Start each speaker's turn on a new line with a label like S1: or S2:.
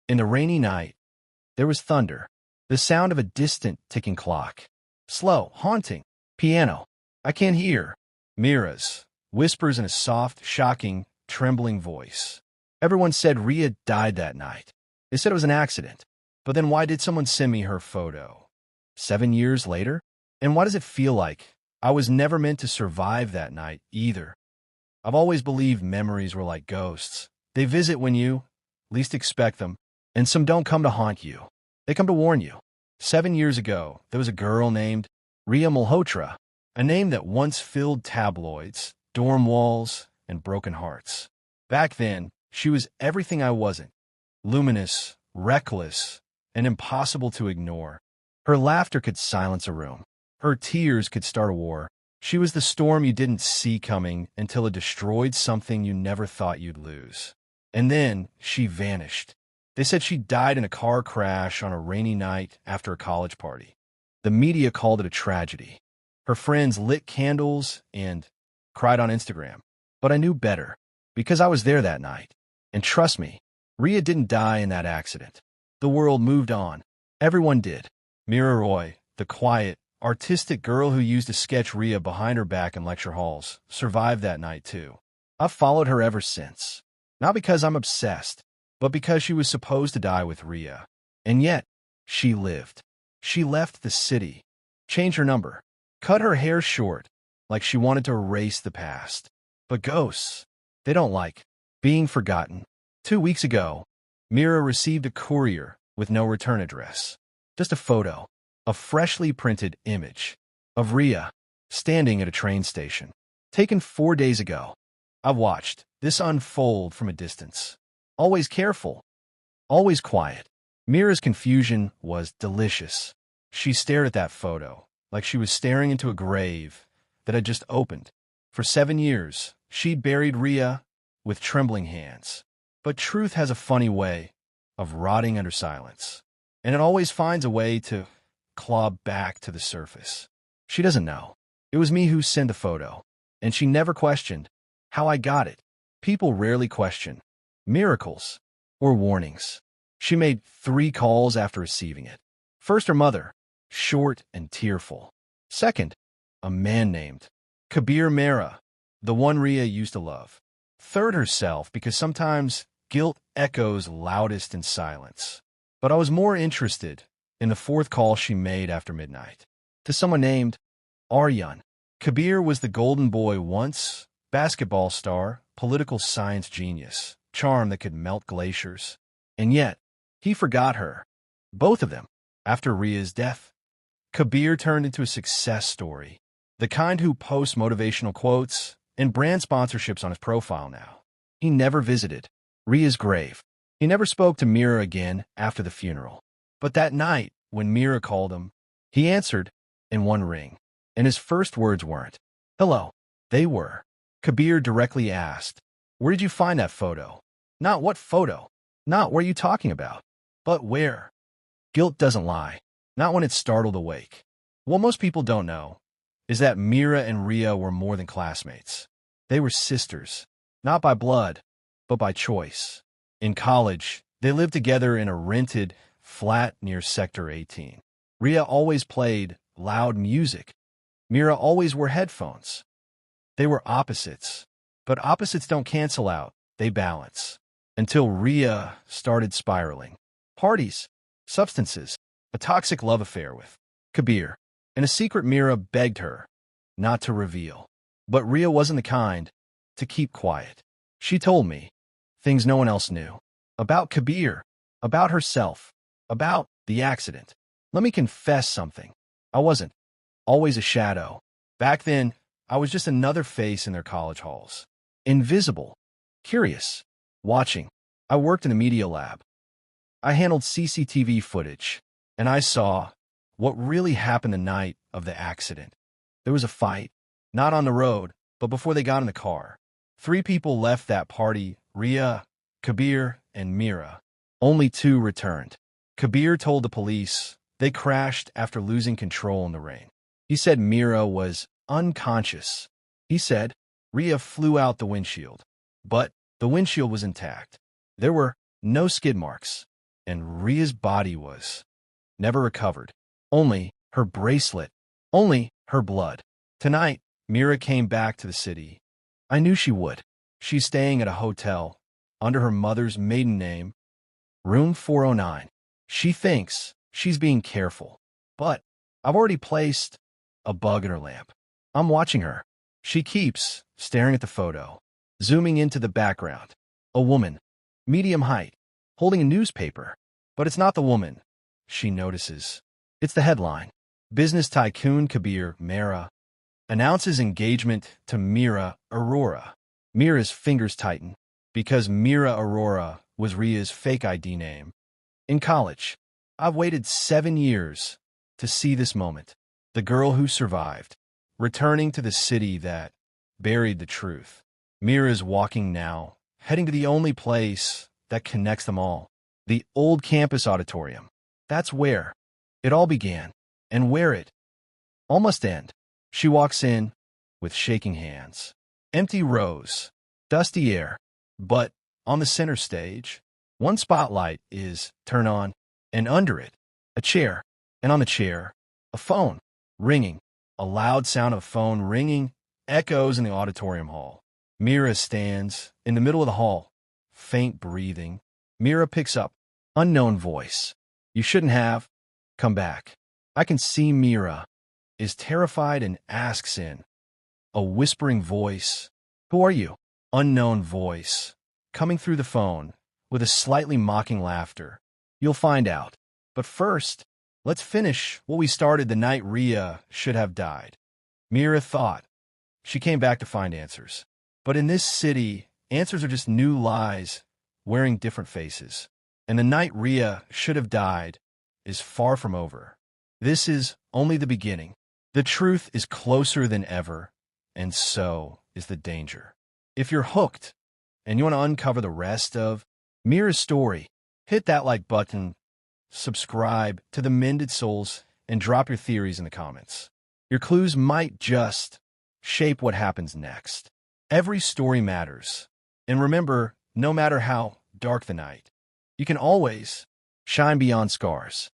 S1: In the rainy night, there was thunder, the sound of a distant ticking clock. Slow, haunting. Piano. I can't hear. Meera's whispers in a soft, shocking, trembling voice. Everyone said Rhea died that night. They said it was an accident. But then why did someone send me her photo? 7 years later? And why does it feel like I was never meant to survive that night either? I've always believed memories were like ghosts. They visit when you least expect them, and some don't come to haunt you. They come to warn you. 7 years ago, there was a girl named Rhea Malhotra, a name that once filled tabloids, dorm walls, and broken hearts. Back then, she was everything I wasn't. Luminous, reckless, and impossible to ignore. Her laughter could silence a room. Her tears could start a war. She was the storm you didn't see coming until it destroyed something you never thought you'd lose. And then she vanished. They said she died in a car crash on a rainy night after a college party. The media called it a tragedy. Her friends lit candles and cried on Instagram. But I knew better, because I was there that night. And trust me, Rhea didn't die in that accident. The world moved on. Everyone did. Meera Roy, the quiet, artistic girl who used to sketch Rhea behind her back in lecture halls, survived that night too. I've followed her ever since. Not because I'm obsessed, but because she was supposed to die with Rhea. And yet, she lived. She left the city, changed her number, cut her hair short, like she wanted to erase the past. But ghosts, they don't like being forgotten. 2 weeks ago, Meera received a courier with no return address. Just a photo, a freshly printed image of Rhea standing at a train station, taken 4 days ago. I've watched this unfold from a distance. Always careful, always quiet. Meera's confusion was delicious. She stared at that photo like she was staring into a grave that had just opened. For 7 years, she'd buried Rhea with trembling hands. But truth has a funny way of rotting under silence, and it always finds a way to claw back to the surface. She doesn't know. It was me who sent the photo, and she never questioned how I got it. People rarely question miracles or warnings. She made 3 calls after receiving it. First, her mother, short and tearful. Second, a man named Kabir Meera, the one Rhea used to love. Third, herself, because sometimes guilt echoes loudest in silence. But I was more interested in the 4th call she made after midnight, to someone named Aryan. Kabir was the golden boy once, basketball star, political science genius, charm that could melt glaciers. And yet, he forgot her. Both of them, after Rhea's death. Kabir turned into a success story, the kind who posts motivational quotes and brand sponsorships on his profile now. He never visited Rhea's grave. He never spoke to Meera again after the funeral. But that night, when Meera called him, he answered in one ring. And his first words weren't, "Hello." They were. Kabir directly asked, "Where did you find that photo?" Not what photo. Not what are you talking about. But where? Guilt doesn't lie. Not when it's startled awake. What most people don't know is that Meera and Rhea were more than classmates. They were sisters, not by blood, but by choice. In college, they lived together in a rented flat near Sector 18. Rhea always played loud music. Meera always wore headphones. They were opposites, but opposites don't cancel out, they balance. Until Rhea started spiraling. Parties, substances, a toxic love affair with Kabir, and a secret Meera begged her not to reveal. But Rhea wasn't the kind to keep quiet. She told me things no one else knew. About Kabir, about herself, about the accident. Let me confess something. I wasn't always a shadow. Back then, I was just another face in their college halls. Invisible, curious, watching. I worked in the media lab. I handled CCTV footage, and I saw what really happened the night of the accident. There was a fight, not on the road, but before they got in the car. 3 people left that party, Rhea, Kabir, and Meera. Only 2 returned. Kabir told the police they crashed after losing control in the rain. He said Meera was unconscious. He said Rhea flew out the windshield, but the windshield was intact. There were no skid marks. and Rhea's body was never recovered. Only her bracelet, only her blood. Tonight, Meera came back to the city. I knew she would. She's staying at a hotel under her mother's maiden name, room 409. She thinks she's being careful, but I've already placed a bug in her lamp. I'm watching her. She keeps staring at the photo, zooming into the background. A woman, medium height, holding a newspaper. But it's not the woman she notices. It's the headline. Business tycoon Kabir Mehra announces engagement to Meera Aurora. Meera's fingers tighten because Meera Aurora was Rhea's fake ID name. In college, I've waited 7 years to see this moment. The girl who survived, returning to the city that buried the truth. Meera's walking now, heading to the only place that connects them all. The old campus auditorium. That's where it all began, and where it all must end. She walks in with shaking hands. Empty rows, dusty air, but on the center stage, one spotlight is turned on, and under it, a chair, and on the chair, a phone ringing. A loud sound of a phone ringing echoes in the auditorium hall. Meera stands in the middle of the hall, faint breathing. Meera picks up. Unknown voice. You shouldn't have come back. I can see Meera is terrified and asks in a whispering voice, "Who are you?" Unknown voice, coming through the phone with a slightly mocking laughter. You'll find out. But first, let's finish what we started the night Rhea should have died. Meera thought she came back to find answers. But in this city, answers are just new lies wearing different faces. And the night Rhea should have died is far from over. This is only the beginning. The truth is closer than ever, and so is the danger. If you're hooked and you want to uncover the rest of Meera's story, hit that like button, subscribe to the Mended Souls, and drop your theories in the comments. Your clues might just shape what happens next. Every story matters. And remember, no matter how dark the night, you can always shine beyond scars.